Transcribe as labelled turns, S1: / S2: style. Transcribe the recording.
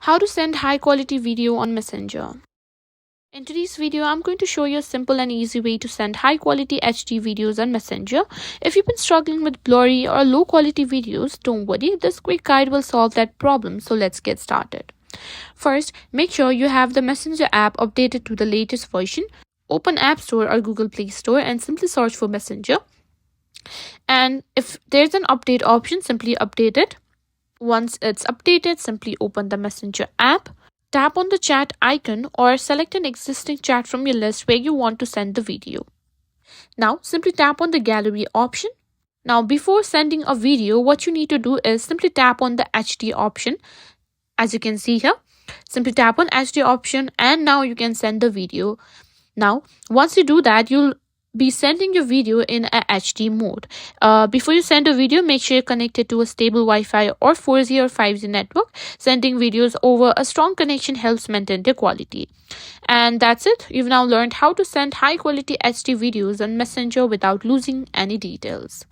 S1: How to send high quality video on Messenger. In today's video, I'm going to show you a simple and easy way to send high quality HD videos on Messenger. If you've been struggling with blurry or low quality videos, don't worry, this quick guide will solve that problem. So let's get started. First, make sure you have the Messenger app updated to the latest version. Open App Store or Google Play Store and simply search for Messenger. And if there's an update option, simply update it. Once it's updated, simply open the Messenger app. Tap on the chat icon or select an existing chat from your list where you want to send the video. Now, simply tap on the gallery option. Now, before sending a video, what you need to do is simply tap on the HD option. As you can see here, simply tap on HD option and now you can send the video. Now, once you do that, you'll be sending your video in a HD mode. Before you send a video, make sure you're connected to a stable Wi-Fi or 4G or 5G network. Sending videos over a strong connection helps maintain their quality. And that's it. You've now learned how to send high quality HD videos on Messenger without losing any details.